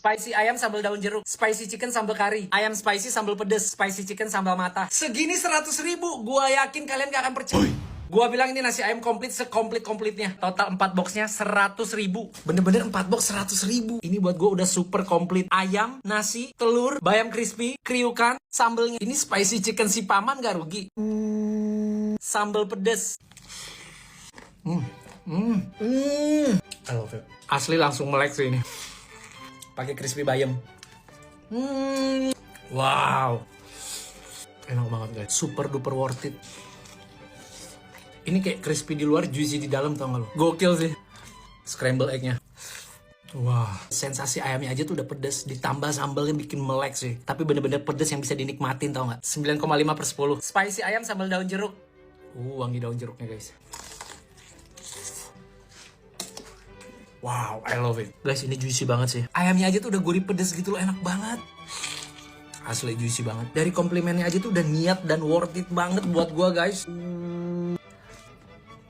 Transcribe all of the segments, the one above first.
Spicy ayam sambal daun jeruk, spicy chicken sambal kari, ayam spicy sambal pedes, spicy chicken sambal mata. Segini 100.000, gua yakin kalian gak akan percaya. Gua bilang ini nasi ayam komplit sekomplit-komplitnya. Total 4 boxnya 100.000. Bener-bener 4 box 100.000. Ini buat gua udah super komplit. Ayam, nasi, telur, bayam crispy, kriukan, sambelnya. Ini spicy chicken si paman gak rugi. Sambal pedes. I love it. Asli langsung melek sih ini. Pakai crispy bayam. Wow. Enak banget guys. Super duper worth it. Ini kayak crispy di luar, juicy di dalam, tau gak lo? Gokil sih. Scramble egg-nya. Wah, sensasi ayamnya aja tuh udah pedes. Ditambah sambalnya bikin melek sih. Tapi bener-bener pedes yang bisa dinikmatin, tau gak? 9,5/10. Spicy ayam sambal daun jeruk. Wangi daun jeruknya guys. Wow, I love it. Guys, ini juicy banget sih. Ayamnya aja tuh udah gurih pedes gitu loh, enak banget. Asli juicy banget. Dari komplimennya aja tuh udah niat dan worth it banget buat gua guys.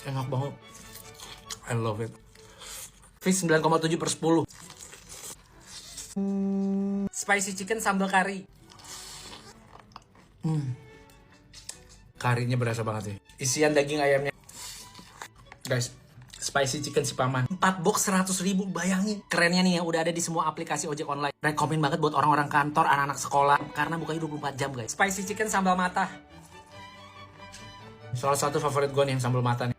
Enak banget. I love it. Fish 9,7/10. Spicy chicken sambal kari. Karinya berasa banget sih. Isian daging ayamnya. Guys, spicy chicken si paman. 4 box 100.000, bayangin. Kerennya nih ya, udah ada di semua aplikasi ojek online. Rekomen banget buat orang-orang kantor, anak-anak sekolah. Karena bukanya 24 jam guys. Spicy chicken sambal mata. Salah satu favorit gue nih yang sambal mata nih.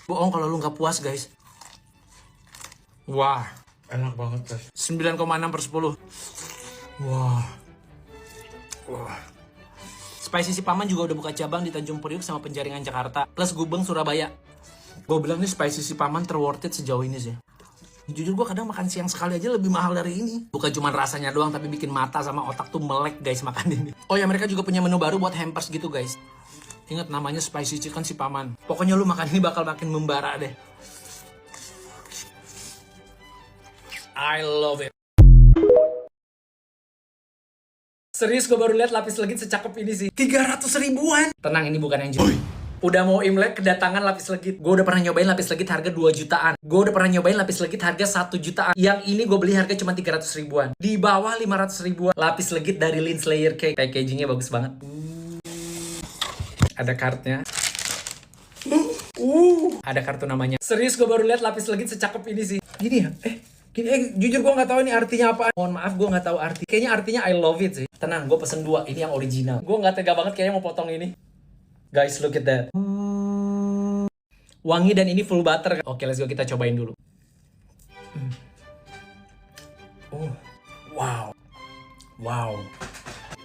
Bohong kalau lu nggak puas guys. Wah, enak banget guys. 9,6/10. Wah. Spicy si paman juga udah buka cabang di Tanjung Priuk sama Penjaringan Jakarta. Plus Gubeng Surabaya. Gue bilang nih spicy si paman terworth it sejauh ini sih. Jujur gue kadang makan siang sekali aja lebih mahal dari ini. Bukan cuma rasanya doang, tapi bikin mata sama otak tuh melek guys makan ini. Oh ya, mereka juga punya menu baru buat hampers gitu guys. Ingat namanya spicy chicken si paman. Pokoknya lu makan ini bakal makin membara deh. I love it. Serius gue baru lihat lapis legit secakep ini sih. 300 ribuan. Tenang, ini bukan yang jauh. Udah mau Imlek kedatangan lapis legit. Gue udah pernah nyobain lapis legit harga 2 jutaan. Gue udah pernah nyobain lapis legit harga 1 jutaan. Yang ini gue beli harga cuma 300 ribuan. Di bawah 500 ribuan. Lapis legit dari Lindt Layer Cake. Packagingnya bagus banget. Ada kartnya. Ada kartu namanya. Serius gue baru lihat lapis legit secakep ini sih. Gini ya? Jujur gue nggak tahu ini artinya apa. Mohon maaf, gue nggak tahu arti. Kayaknya artinya I love it sih. Tenang, gue pesen 2. Ini yang original. Gue nggak tega banget kayaknya mau potong ini. Guys, look at that. Wangi dan ini full butter. Oke, let's go, kita cobain dulu. Oh, wow.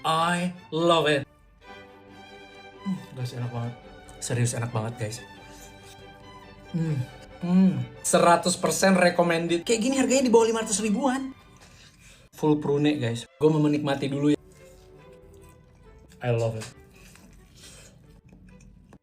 I love it. Guys, enak banget. Serius enak banget guys. 100% recommended. Kayak gini harganya di bawah 500 ribuan. Full prune guys. Gue mau menikmati dulu ya. I love it.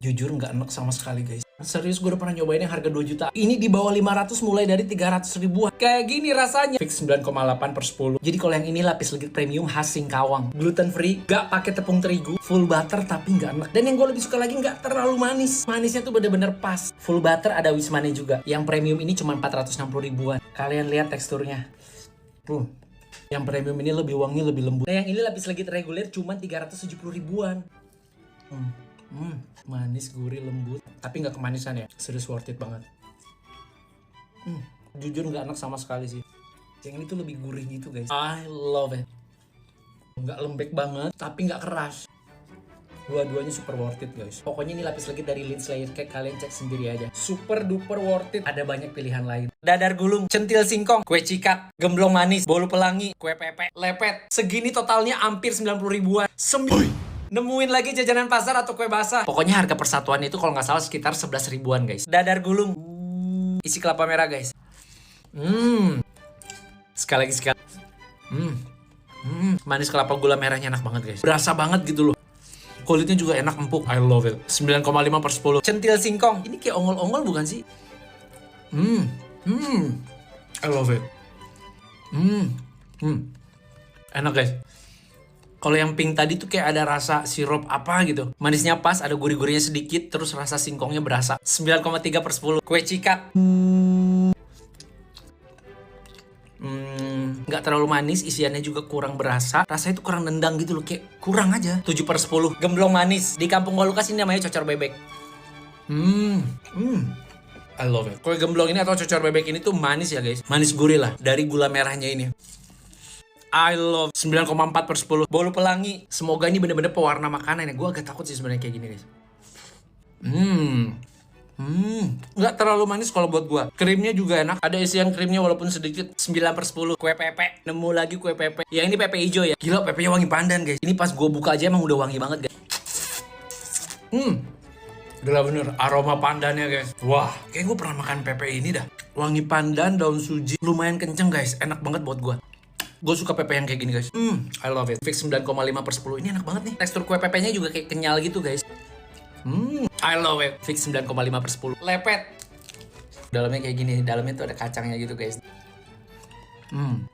Jujur nggak enak sama sekali guys. Serius, gue udah pernah nyobain yang harga 2 juta. Ini di bawah 500 mulai dari 300 ribuan. Kayak gini rasanya. Fix 9,8/10. Jadi kalau yang ini lapis legit premium khas Singkawang. Gluten free, gak pakai tepung terigu, full butter tapi nggak enak. Dan yang gue lebih suka lagi nggak terlalu manis. Manisnya tuh bener-bener pas. Full butter ada wismane juga. Yang premium ini cuma 460 ribuan. Kalian lihat teksturnya. Yang premium ini lebih wangi, lebih lembut. Nah yang ini lapis legit reguler cuma 370 ribuan. Manis, gurih, lembut. Tapi nggak kemanisan ya. Serius worth it banget. Jujur nggak enak sama sekali sih. Yang ini tuh lebih gurih gitu guys. I love it. Nggak lembek banget, tapi nggak keras. Dua-duanya super worth it guys. Pokoknya ini lapis legit dari Lindt Layer Cake. Kalian cek sendiri aja. Super duper worth it. Ada banyak pilihan lain. Dadar gulung, centil singkong, kue cikak, gemblong manis, bolu pelangi, kue pepe, lepet. Segini totalnya hampir 90 ribuan. Nemuin lagi jajanan pasar atau kue basah. Pokoknya harga persatuan itu kalau nggak salah sekitar 11 ribuan guys. Dadar gulung. Isi kelapa merah guys. Sekali lagi. Manis kelapa gula merahnya enak banget guys. Berasa banget gitu loh. Kulitnya juga enak, empuk. I love it. 9,5/10. Centil singkong. Ini kayak ongol-ongol bukan sih? I love it. Enak guys. Kalau yang pink tadi tuh kayak ada rasa sirup apa gitu. Manisnya pas, ada gurih-gurihnya sedikit, terus rasa singkongnya berasa. 9,3/10. Kue cikak. nggak terlalu manis, isiannya juga kurang berasa. Rasanya itu kurang nendang gitu loh, kayak kurang aja. 7/10. Gemblong manis. Di kampung gua Lukas ini namanya cocor bebek. I love it. Kue gemblong ini atau cocor bebek ini tuh manis ya guys. Manis gurih lah dari gula merahnya ini. I love 9,4/10. Bolu pelangi. Semoga ini bener-bener pewarna makanan ya. Gue agak takut sih sebenarnya kayak gini guys. Nggak terlalu manis kalau buat gue. Krimnya juga enak. Ada isian krimnya walaupun sedikit. 9/10. Kue pepe. Nemu lagi kue pepe. Ya ini pepe hijau ya. Gila pepenya wangi pandan guys. Ini pas gue buka aja emang udah wangi banget guys. Gila bener, aroma pandannya guys. Wah, kayak gue pernah makan pepe ini dah. Wangi pandan, daun suji, lumayan kenceng guys. Enak banget buat gue. Gue suka pepe yang kayak gini guys. I love it. Fix 9,5/10. Ini enak banget nih. Tekstur kue pepenya juga kayak kenyal gitu guys. I love it. Fix 9,5/10. Lepet. Dalamnya kayak gini. Dalamnya tuh ada kacangnya gitu guys.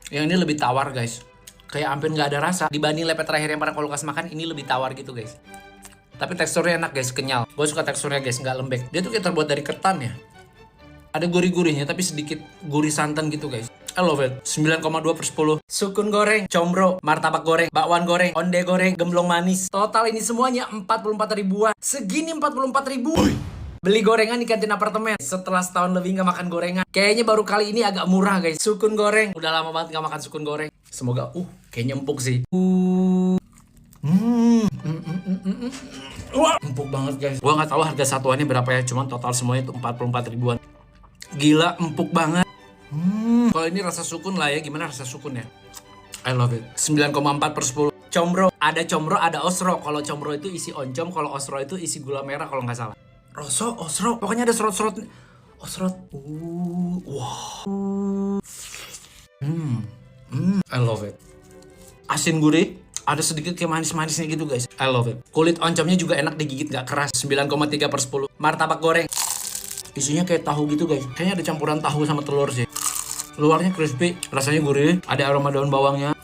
Yang ini lebih tawar guys. Kayak hampir nggak ada rasa. Dibanding lepet terakhir yang pernah Lukas makan, ini lebih tawar gitu guys. Tapi teksturnya enak guys, kenyal. Gue suka teksturnya guys, nggak lembek. Dia tuh kayak terbuat dari ketan ya. Ada gurih-gurihnya tapi sedikit gurih santan gitu guys. I love it. 9,2/10. Sukun goreng, combro, martabak goreng, bakwan goreng, onde goreng, gemblong manis. Total ini semuanya 44 ribuan. Segini 44 ribu. Beli gorengan di kantin apartemen. Setelah setahun lebih nggak makan gorengan. Kayaknya baru kali ini agak murah guys. Sukun goreng. Udah lama banget nggak makan sukun goreng. Semoga kayaknya empuk sih. Wah, empuk banget guys. Gua nggak tahu harga satuannya berapa ya, cuman total semuanya itu 44 ribuan. Gila, empuk banget. Kalau ini rasa sukun lah ya, gimana rasa sukun ya? I love it. 9,4/10. Combro, ada combro, ada osro. Kalau combro itu isi oncom, kalau osro itu isi gula merah kalau nggak salah. Osro, pokoknya ada serot-serot. Osro. Wah. I love it. Asin gurih. Ada sedikit kayak manis-manisnya gitu guys. I love it. Kulit oncomnya juga enak digigit, gak keras. 9,3/10. Martabak goreng. Isinya kayak tahu gitu guys. Kayaknya ada campuran tahu sama telur sih. Luarnya crispy, rasanya gurih. Ada aroma daun bawangnya.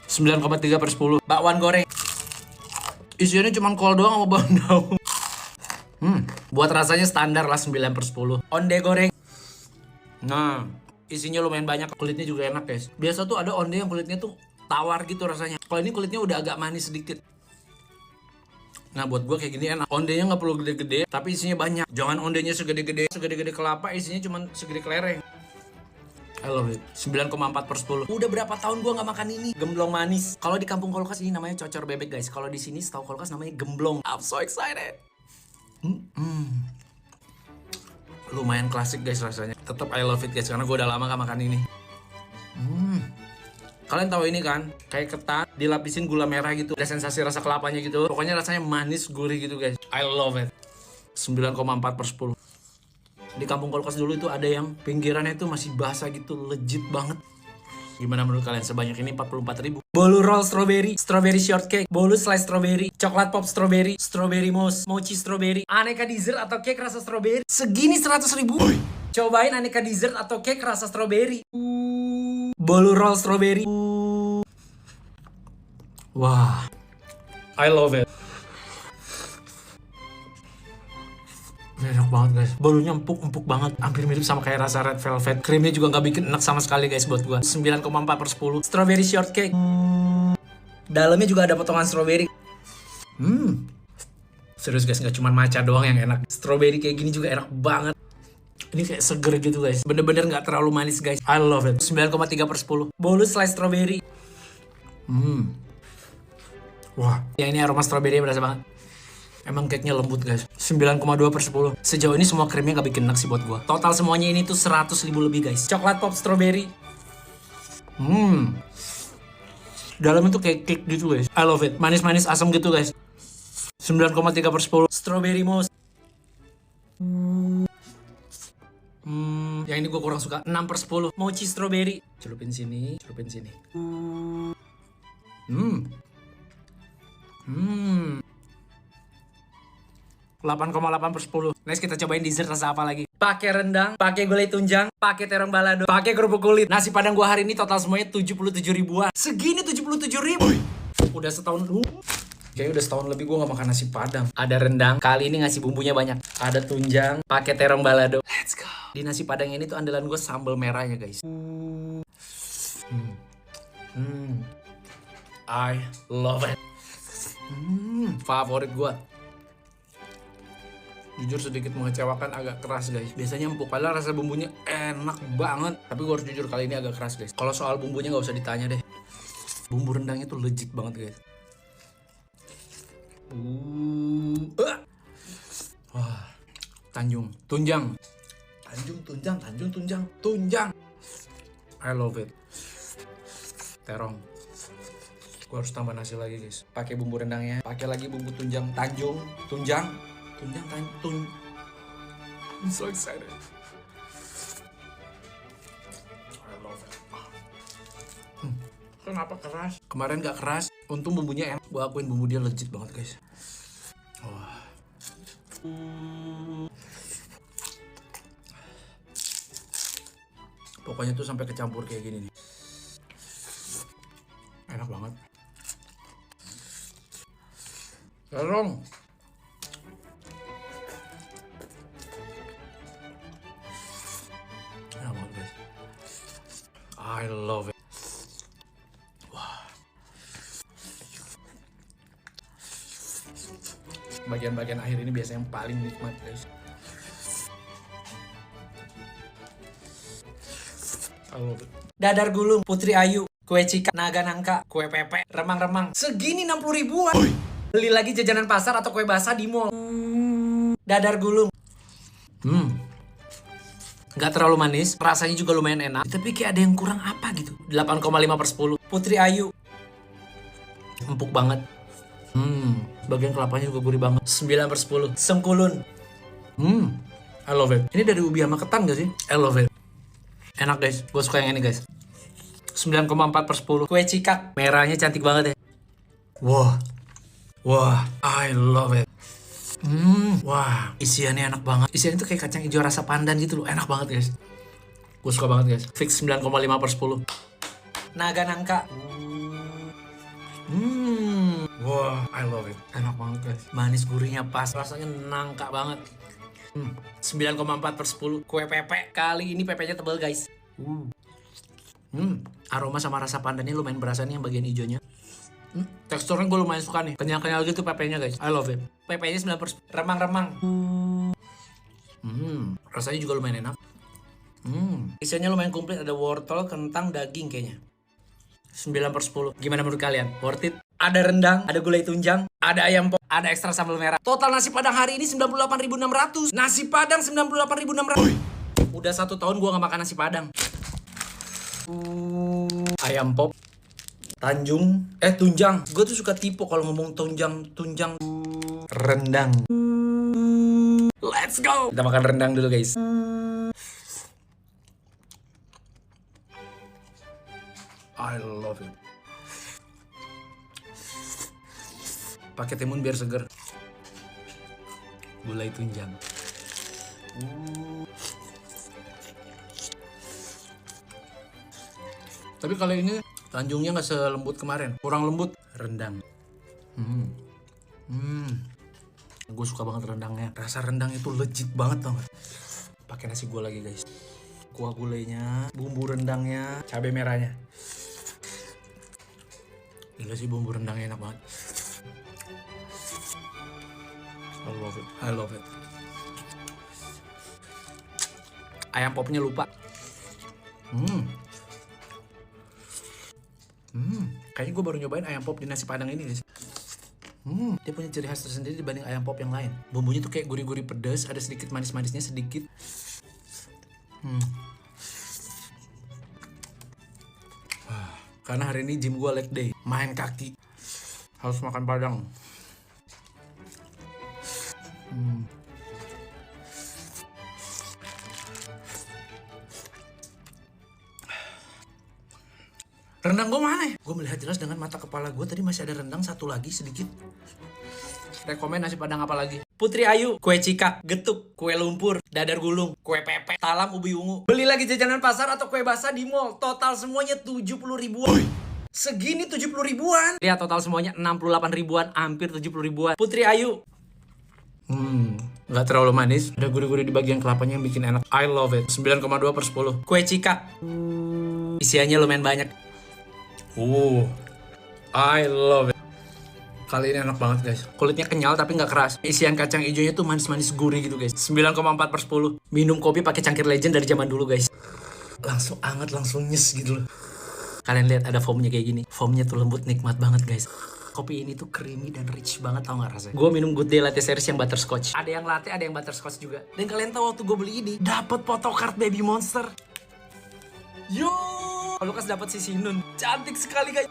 9,3/10. Bakwan goreng. Isinya cuma kol doang sama bawang daun. Buat rasanya standar lah 9/10. Onde goreng. Nah, isinya lumayan banyak. Kulitnya juga enak guys. Biasa tuh ada onde yang kulitnya tuh tawar gitu rasanya. Kalau ini kulitnya udah agak manis sedikit. Nah buat gue kayak gini enak. Ondenya nggak perlu gede-gede, tapi isinya banyak. Jangan ondenya segede-gede kelapa, isinya cuma segede kelereng. I love it. 9,4/10. Udah berapa tahun gue nggak makan ini. Gemblong manis. Kalau di kampung Lukas ini namanya cocor bebek guys. Kalau di sini setahu Lukas namanya gemblong. I'm so excited. Lumayan klasik guys rasanya. Tetap I love it guys karena gue udah lama gak makan ini. Kalian tahu ini kan, kayak ketan dilapisin gula merah gitu. Ada sensasi rasa kelapanya gitu. Pokoknya rasanya manis, gurih gitu guys. I love it. 9,4/10. Di kampung Lukas dulu itu ada yang pinggirannya itu masih basah gitu, legit banget. Gimana menurut kalian? Sebanyak ini 44 ribu. Bolu roll strawberry, strawberry shortcake, bolu slice strawberry, coklat pop strawberry, strawberry mousse, mochi strawberry, aneka dessert atau cake rasa strawberry. Segini 100 ribu. Cobain aneka dessert atau cake rasa strawberry. Bolu roll strawberry. Wah, I love it. Enak banget guys. Bolunya empuk banget. Hampir mirip sama kayak rasa red velvet. Krimnya juga nggak bikin enak sama sekali guys buat gua. 9,4/10. Strawberry shortcake. Dalamnya juga ada potongan strawberry. Serius guys, nggak cuma matcha doang yang enak. Strawberry kayak gini juga enak banget. Ini kayak seger gitu guys. Bener-bener gak terlalu manis guys. I love it. 9,3/10. Bolu slice strawberry. Wah, yang ini aroma strawberry berasa banget. Emang cake-nya lembut guys. 9,2/10. Sejauh ini semua krimnya gak bikin enak sih buat gua. Total semuanya ini tuh 100 ribu lebih guys. Coklat pop strawberry. Dalamnya tuh kayak cake gitu guys. I love it. Manis-manis asam gitu guys. 9,3/10. Strawberry mousse. Yang ini gue kurang suka. 6/10. Mochi strawberry. Celupin sini. 8,8/10. Next kita cobain dessert rasa apa lagi. Pakai rendang, pakai gulai tunjang, pakai terong balado, pakai kerupuk kulit. Nasi padang gua hari ini total semuanya 77 ribuan. Segini 77 ribu. Udah setahun dulu. Kayaknya udah setahun lebih gue gak makan nasi padang. Ada rendang, kali ini ngasih bumbunya banyak. Ada tunjang, pakai terong balado. Let's go. Di nasi padang ini tuh andalan gue sambal merahnya guys. I love it. Favorit gua. Jujur sedikit mengecewakan, agak keras guys. Biasanya empuk, padahal rasa bumbunya enak banget. Tapi gua harus jujur, kali ini agak keras guys. Kalau soal bumbunya nggak usah ditanya deh. Bumbu rendangnya tuh legit banget guys. Wah, tunjang. I love it. Terong. Gue harus tambah nasi lagi guys. Pakai bumbu rendangnya, pakai lagi bumbu tunjang. I'm so excited. I love it. Kenapa keras? Kemarin gak keras. Untung bumbunya enak. Gue akuin bumbu dia legit banget guys. Wah. Pokoknya tuh sampai kecampur kayak gini nih. Enak banget. Terong. Enak banget guys. I love it. Wah. Bagian-bagian akhir ini biasanya yang paling nikmat guys. I love it. Dadar gulung, Putri Ayu, kue cika, naga nangka, kue pepe, remang-remang. Segini 60 ribuan. Beli lagi jajanan pasar atau kue basah di mall. Dadar gulung. Nggak terlalu manis, rasanya juga lumayan enak. Tapi kayak ada yang kurang apa gitu. 8,5/10. Putri Ayu. Empuk banget. Bagian kelapanya juga gurih banget. 9/10. Sengkulun. I love it. Ini dari ubi sama ketan gak sih? I love it. Enak guys, gue suka yang ini guys. 9,4/10. Kue cikak, merahnya cantik banget ya. Wah, I love it. Wah, isiannya enak banget. Isiannya tuh kayak kacang hijau rasa pandan gitu loh. Enak banget guys. Gue suka banget guys. Fix 9,5/10. Naga nangka. Wah, I love it. Enak banget guys. Manis gurihnya pas. Rasanya nangka banget. 9,4/10. Kue pepe. Kali ini pepenya tebal guys. Aroma sama rasa pandannya lumayan berasa nih yang bagian hijaunya. Teksturnya gue lumayan suka nih. Kenyal-kenyal gitu pepenya guys. I love it. Pepenya 9%. Remang-remang. Rasanya juga lumayan enak. Isiannya lumayan komplit. Ada wortel, kentang, daging kayaknya. 9/10. Gimana menurut kalian? Worth it? Ada rendang, ada gulai tunjang, ada ayam pop, ada ekstra sambal merah. Total nasi padang hari ini 98.600. Nasi padang 98.600. Udah 1 tahun gue gak makan nasi padang. Ayam pop, tunjang. Gue tuh suka tipe kalau ngomong tunjang, rendang. Let's go. Kita makan rendang dulu guys. I love it. Pakai timun biar seger. Gulai tunjang. Tapi kali ini Tanjungnya nggak selembut kemarin, kurang lembut. Rendang. Gue suka banget rendangnya. Rasa rendang itu legit banget tau gak? Pakai nasi gue lagi guys. Kuah gulainya, bumbu rendangnya, cabai merahnya. Gila sih bumbu rendangnya enak banget. I love it. Ayam popnya lupa. Kayaknya gue baru nyobain ayam pop di nasi padang ini guys. Dia punya ciri khas tersendiri dibanding ayam pop yang lain. Bumbunya tuh kayak gurih-gurih pedas, ada sedikit manis-manisnya sedikit. Karena hari ini gym gue leg day, main kaki. Harus makan padang. Rendang gue mana ya? Gue melihat jelas dengan mata kepala gue tadi masih ada rendang satu lagi sedikit. Rekomen nasi padang apa lagi? Putri Ayu, kue cikak, getuk, kue lumpur, dadar gulung, kue pepe, talam ubi ungu. Beli lagi jajanan pasar atau kue basah di mall. Total semuanya 70 ribuan. Segini 70 ribuan. Lihat total semuanya 68 ribuan, hampir 70 ribuan. Putri Ayu. Nggak terlalu manis. Ada gurih-gurih di bagian kelapanya yang bikin enak. I love it. 9,2/10. Kue cikak. Isiannya lumayan banyak. I love it. Kali ini enak banget guys. Kulitnya kenyal tapi nggak keras. Isian kacang hijaunya tuh manis-manis gurih gitu guys. 9,4/10. Minum kopi pakai cangkir legend dari zaman dulu guys. Langsung anget, langsung nyes gitu loh. Kalian lihat ada foamnya kayak gini. Foamnya tuh lembut, nikmat banget guys. Kopi ini tuh creamy dan rich banget, tau gak rasanya? Gue minum Good Day Latte Series yang butterscotch. Ada yang latte, ada yang butterscotch juga. Dan kalian tahu waktu gue beli ini, dapat photocard Baby Monster. Yo, Lukas dapat si Sinun. Cantik sekali guys.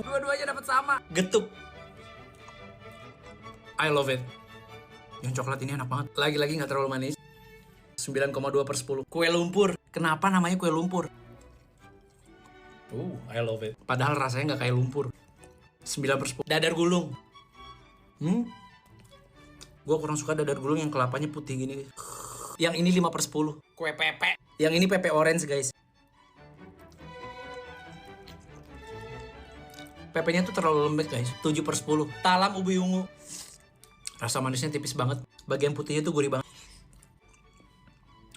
Dua-duanya dapat sama. Getuk. I love it. Yang coklat ini enak banget. Lagi-lagi nggak terlalu manis. 9,2/10. Kue lumpur. Kenapa namanya kue lumpur? I love it. Padahal rasanya nggak kayak lumpur. 9/10. Dadar gulung. Gue kurang suka dadar gulung yang kelapanya putih gini. Yang ini 5/10. Kue pepe. Yang ini pepe orange guys. Pepenya tuh terlalu lembek guys. 7/10. Talam ubi ungu. Rasa manisnya tipis banget. Bagian putihnya tuh gurih banget.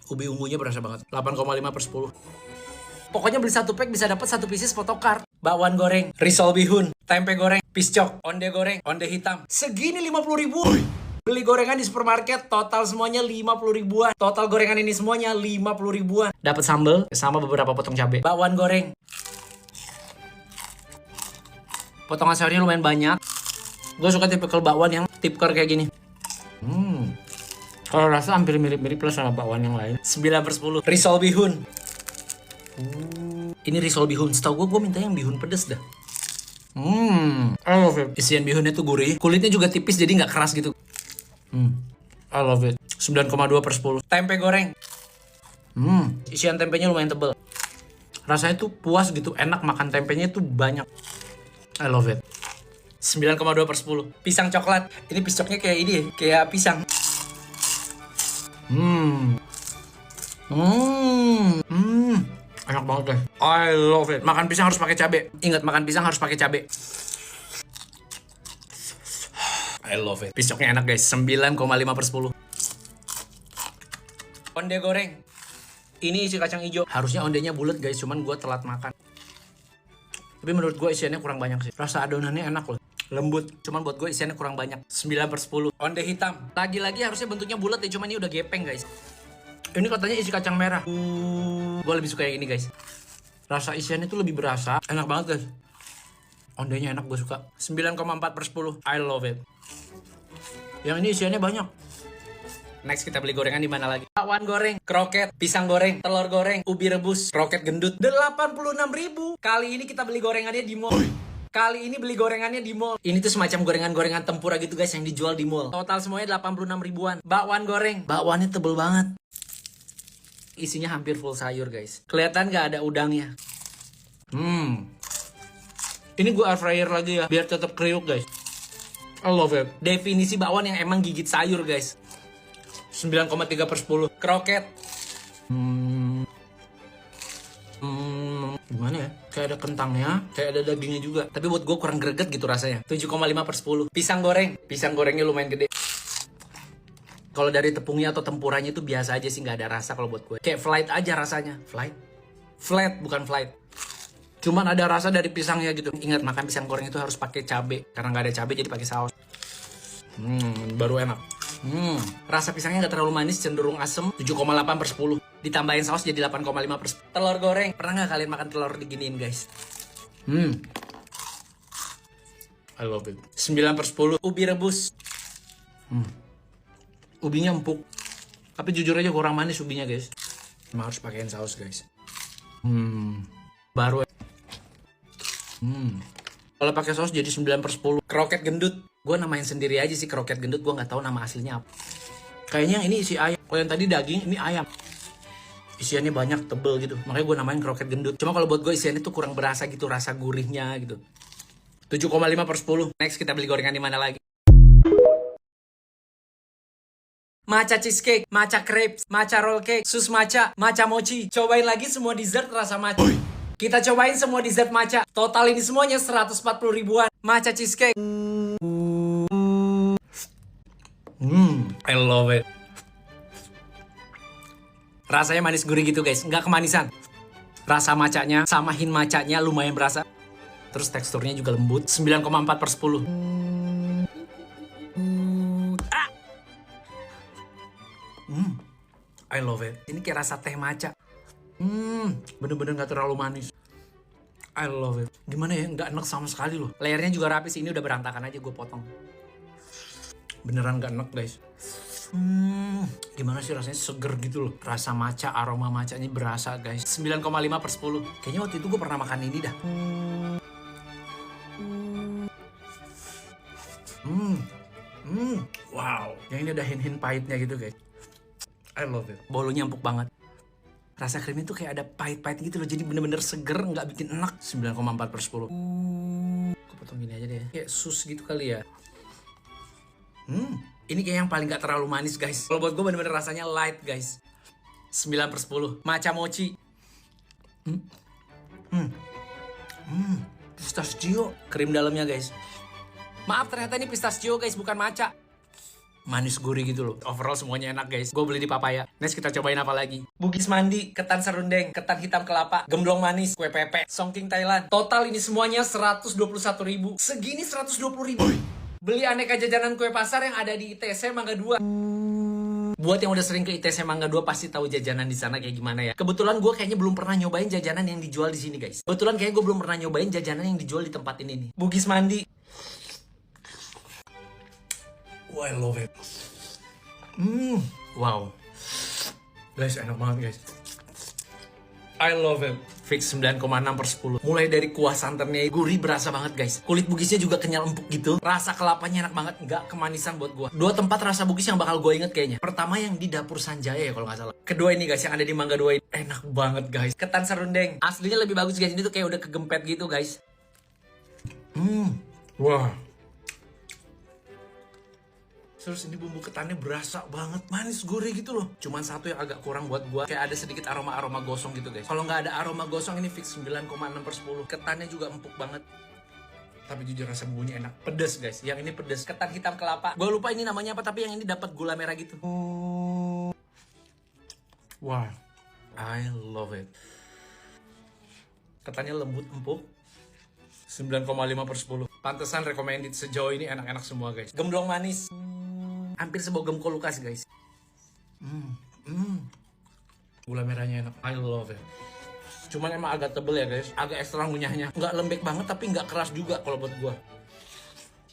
Ubi ungunya berasa banget. 8,5/10. Pokoknya beli satu pack bisa dapat satu pieces photocard. Bakwan goreng, risol bihun, tempe goreng, piscok, onde goreng, onde hitam. Segini 50 ribu. Beli gorengan di supermarket total semuanya 50 ribuan. Total gorengan ini semuanya 50 ribuan. Dapat sambal sama beberapa potong cabai. Bakwan goreng. Potongan sayurnya lumayan banyak. Gue suka tipikal bakwan yang tipker kayak gini. Kalau rasa hampir mirip-mirip lah sama bakwan yang lain. 9/10. Risol bihun. Ini risol bihun. Setahu gue minta yang bihun pedes dah. I love it. Isian bihunnya tuh gurih. Kulitnya juga tipis jadi nggak keras gitu. I love it. 9,2/10. Tempe goreng. Isian tempenya lumayan tebel. Rasanya tuh puas gitu. Enak makan tempenya tuh banyak. I love it. 9,2/10. Pisang coklat. Ini pisoknya kayak ini ya. Kayak pisang. Enak banget deh. I love it. Makan pisang harus pakai cabe. Ingat, makan pisang harus pakai cabe. I love it. Pisoknya enak guys. 9,5/10. Onde goreng. Ini isi kacang hijau. Harusnya ondenya bulat guys. Cuman gue telat makan. Tapi menurut gue isiannya kurang banyak sih. Rasa adonannya enak loh. Lembut. Cuman buat gue isiannya kurang banyak. 9/10. Onde hitam. Lagi-lagi harusnya bentuknya bulat ya. Cuman ini udah gepeng guys. Ini katanya isi kacang merah. Gue lebih suka yang ini guys. Rasa isiannya tuh lebih berasa. Enak banget guys. Ondenya enak, gue suka. 9,4/10. I love it. Yang ini isiannya banyak. Next kita beli gorengan di mana lagi? Bakwan goreng, kroket, pisang goreng, telur goreng, ubi rebus, kroket gendut. 86 ribu. Kali ini kita beli gorengannya di mall. Ini tuh semacam gorengan-gorengan tempura gitu guys yang dijual di mall. Total semuanya 86 ribuan. Bakwan goreng. Bakwannya tebel banget. Isinya hampir full sayur guys. Kelihatan gak ada udangnya. Ini gue air fryer lagi ya. Biar tetap kriuk guys. I love it. Definisi bakwan yang emang gigit sayur guys. 9,3/10. Kroket. Gimana ya? Kayak ada kentangnya, kayak ada dagingnya juga. Tapi buat gue kurang greget gitu rasanya. 7,5/10. Pisang goreng. Pisang gorengnya lumayan gede. Kalau dari tepungnya atau tempuranya itu biasa aja sih, nggak ada rasa kalau buat gue. Kayak flight aja rasanya. Flat bukan flight. Cuman ada rasa dari pisangnya gitu. Ingat, makan pisang goreng itu harus pakai cabai. Karena nggak ada cabai jadi pakai saus. Baru enak. Rasa pisangnya nggak terlalu manis, cenderung asem. 7,8/10. Ditambahin saus jadi 8,5/10. Telur goreng. Pernah nggak kalian makan telur diginiin guys? I love it. 9/10. Ubi rebus. Ubinya empuk. Tapi jujur aja kurang manis ubinya guys. Emang harus pakein saus guys. Baru. Kalau pakai saus jadi 9/10. Kroket gendut. Gue namain sendiri aja sih kroket gendut. Gue nggak tahu nama aslinya apa. Kayaknya yang ini isi ayam. Kalau yang tadi daging, ini ayam. Isiannya banyak, tebel gitu. Makanya gue namain kroket gendut. Cuma kalau buat gue isiannya tuh kurang berasa gitu, rasa gurihnya gitu. 7,5/10. Next kita beli gorengan di mana lagi? Matcha cheesecake, matcha crepes, matcha roll cake, sus matcha, matcha mochi. Cobain lagi semua dessert rasa matcha. Kita cobain semua dessert matcha. Total ini semuanya 140 ribuan. Matcha cheesecake. I love it. Rasanya manis gurih gitu guys, nggak kemanisan. Rasa macanya sama hin macanya lumayan berasa. Terus teksturnya juga lembut. 9,4/10. I love it. Ini kayak rasa teh maca. Bener-bener gak terlalu manis. I love it. Gimana ya, nggak enak sama sekali loh. Layernya juga rapi sih, ini udah berantakan aja gue potong. Beneran gak enak guys. Gimana sih rasanya, seger gitu loh. Rasa maca, aroma macanya berasa guys. 9,5/10. Kayaknya waktu itu gue pernah makan ini dah. Wow. Yang ini ada hint-hint pahitnya gitu guys. I love it. Bolonya empuk banget. Rasa krimnya tuh kayak ada pahit-pahit gitu loh. Jadi bener-bener seger, nggak bikin enak. 9,4/10. Gue potong gini aja deh. Kayak sus gitu kali ya. Ini kayak yang paling gak terlalu manis guys. Kalau buat gue bener-bener rasanya light guys. 9/10. Matcha mochi. Pistachio. Krim dalamnya guys. Maaf, ternyata ini pistachio guys, bukan matcha. Manis gurih gitu loh. Overall semuanya enak guys. Gue beli di Papaya. Next kita cobain apa lagi? Bugis mandi, ketan serundeng, ketan hitam kelapa, gemblong manis, kue pepe, songking Thailand. Total ini semuanya 121.000. Segini 120.000. Beli aneka jajanan kue pasar yang ada di ITC Mangga 2. Buat yang udah sering ke ITC Mangga 2 pasti tahu jajanan di sana kayak gimana ya. Kebetulan gue kayaknya belum pernah nyobain jajanan yang dijual di sini guys. Kebetulan kayaknya gue belum pernah nyobain jajanan yang dijual di tempat ini nih. Bugis mandi. Oh, I love it. Wow. Guys, enak banget guys. I love it. Fix 9,6/10. Mulai dari kuah santannya gurih berasa banget guys. Kulit bugisnya juga kenyal empuk gitu. Rasa kelapanya enak banget, nggak kemanisan buat gua. 2 tempat rasa bugis yang bakal gue inget kayaknya. Pertama yang di Dapur Sanjaya ya kalau nggak salah. Kedua ini guys yang ada di Mangga 2 ini. Enak banget guys. Ketan serundeng. Aslinya lebih bagus guys. Ini tuh kayak udah kegempet gitu guys. Wah. Terus ini bumbu ketannya berasa banget, manis gurih gitu loh. Cuman satu yang agak kurang buat gua, kayak ada sedikit aroma-aroma gosong gitu guys. Kalau nggak ada aroma gosong ini fix 9,6/10. Ketannya juga empuk banget. Tapi jujur rasa bumbunya enak. Pedes guys, yang ini pedes. Ketan hitam kelapa. Gua lupa ini namanya apa, tapi yang ini dapat gula merah gitu. Wah, I love it. Ketannya lembut empuk. 9,5/10. Pantesan recommended sejauh ini enak-enak semua guys. Gemblong manis. Hampir sebau gemko Lukas guys. Gula merahnya enak. I love it. Cuman emang agak tebel ya guys. Agak ekstra ngunyahnya. Nggak lembek banget tapi nggak keras juga kalau buat gua.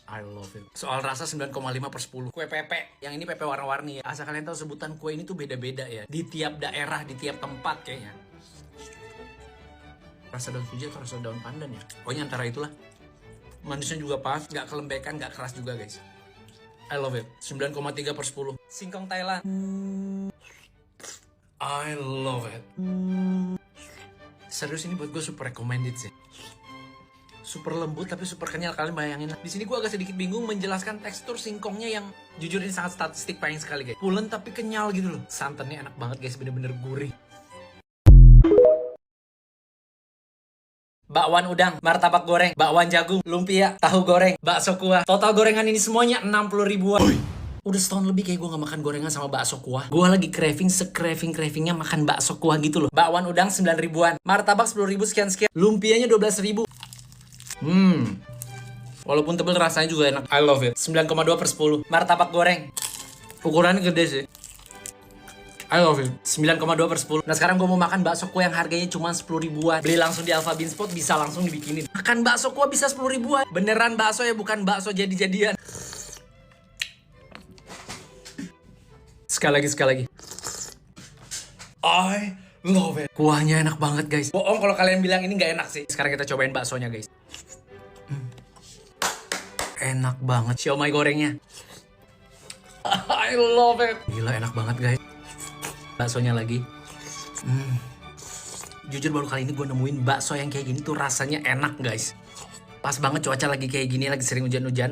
I love it. Soal rasa 9,5/10. Kue pepe. Yang ini pepe warna-warni ya. Asal kalian tahu sebutan kue ini tuh beda-beda ya. Di tiap daerah, di tiap tempat kayaknya. Rasa daun suji atau rasa daun pandan ya. Pokoknya antara itulah. Manisnya juga pas. Nggak kelembekan, nggak keras juga guys. I love it. 9,3/10. Singkong Thailand. I love it. Serius ini buat gue super recommended sih. Super lembut tapi super kenyal, kalian bayangin. Di sini gue agak sedikit bingung menjelaskan tekstur singkongnya yang jujur ini sangat statistik paling sekali guys. Pulen tapi kenyal gitu loh. Santannya enak banget guys, bener-bener gurih. Bakwan udang, martabak goreng, bakwan jagung, lumpia, tahu goreng, bakso kuah. Total gorengan ini semuanya 60 ribuan. Udah setahun lebih kayak gue gak makan gorengan sama bakso kuah. Gue lagi craving se-craving-cravingnya makan bakso kuah gitu loh. Bakwan udang 9 ribuan, martabak 10 ribu sekian-sekian, lumpianya 12 ribu. Walaupun tebel rasanya juga enak. I love it. 9,2/10. Martabak goreng. Ukurannya gede sih. I love it. 9,2/10. Nah sekarang gue mau makan bakso kuah yang harganya cuma 10 ribuan. Beli langsung di Alpha Bean Spot bisa langsung dibikinin. Makan bakso kuah bisa 10 ribuan. Beneran bakso ya, bukan bakso jadi-jadian. Sekali lagi. I love it. Kuahnya enak banget guys. Bohong kalau kalian bilang ini gak enak sih. Sekarang kita cobain baksonya guys. Enak banget siomay gorengnya. I love it. Gila enak banget guys. Baksonya lagi. Jujur baru kali ini gue nemuin bakso yang kayak gini tuh rasanya enak guys. Pas banget cuaca lagi kayak gini, lagi sering hujan-hujan.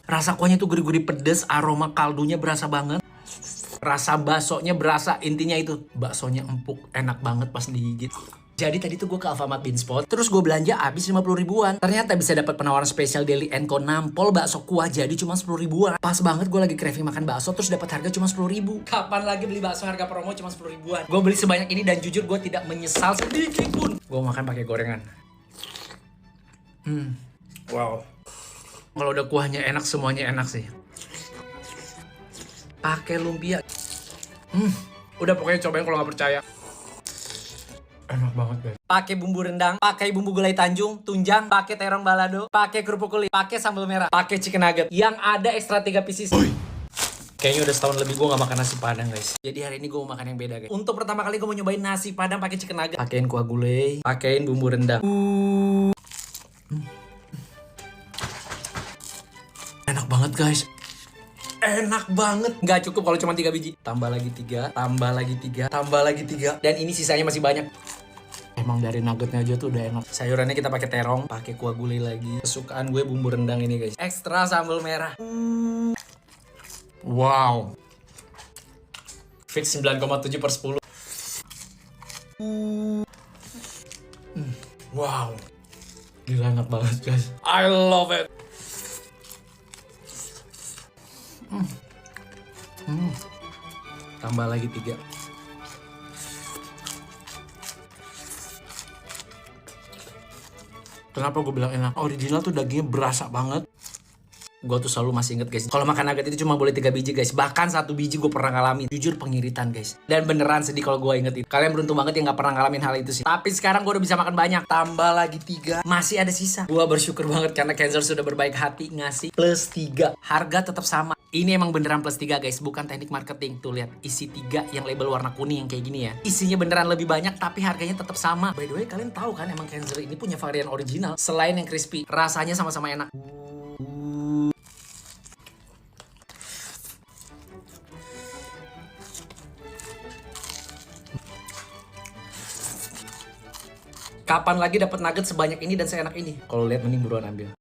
Rasa kuahnya tuh gurih-gurih pedes, aroma kaldunya berasa banget. Rasa baksonya berasa, intinya itu baksonya empuk, enak banget pas digigit. Jadi tadi tuh gue ke Alfamart Beanspot, terus gue belanja habis 50 ribuan. Ternyata bisa dapat penawaran spesial Deli Enko nampol bakso kuah jadi cuma 10 ribuan. Pas banget gue lagi craving makan bakso terus dapat harga cuma 10 ribu. Kapan lagi beli bakso harga promo cuma 10 ribuan? Gue beli sebanyak ini dan jujur gue tidak menyesal sedikit pun. Gue makan pakai gorengan. Wow. Kalau udah kuahnya enak semuanya enak sih. Pakai lumpia. Udah pokoknya cobain kalau nggak percaya. Enak banget guys. Pakai bumbu rendang, pakai bumbu gulai Tanjung, tunjang, pakai terong balado, pakai kerupuk kulit, pakai sambal merah, pakai chicken nugget yang ada ekstra 3 pieces. Kayaknya udah setahun lebih gue gak makan nasi padang guys. Jadi hari ini gue mau makan yang beda guys. Untuk pertama kali gue mau nyobain nasi padang pakai chicken nugget. Pakein kuah gulai, pakein bumbu rendang. Enak banget guys. Enak banget. Nggak cukup kalau cuma 3 biji. Tambah lagi 3, tambah lagi 3, tambah lagi 3. Dan ini sisanya masih banyak. Emang dari nuggetnya aja tuh udah enak. Sayurannya kita pakai terong, pakai kuah gulai lagi. Kesukaan gue bumbu rendang ini guys. Ekstra sambal merah. Wow. Fix 9,7/10. Wow. Gila enak banget guys. I love it. Tambah lagi 3. Kenapa gue bilang enak? Original tuh dagingnya berasa banget. Gue tuh selalu masih inget guys, kalau makan nugget itu cuma boleh 3 biji guys. Bahkan 1 biji gue pernah ngalamin. Jujur pengiritan guys. Dan beneran sedih kalau gue inget itu. Kalian beruntung banget yang gak pernah ngalamin hal itu sih. Tapi sekarang gue udah bisa makan banyak. Tambah lagi 3. Masih ada sisa. Gue bersyukur banget karena Kenzer sudah berbaik hati ngasih plus 3. Harga tetap sama. Ini emang beneran plus 3 guys, bukan teknik marketing. Tuh lihat, isi 3 yang label warna kuning yang kayak gini ya. Isinya beneran lebih banyak tapi harganya tetap sama. By the way, kalian tahu kan emang Kenzer ini punya varian original. Selain yang crispy, rasanya sama-sama enak. Kapan lagi dapat nugget sebanyak ini dan seenak ini? Kalau lihat mending buruan ambil.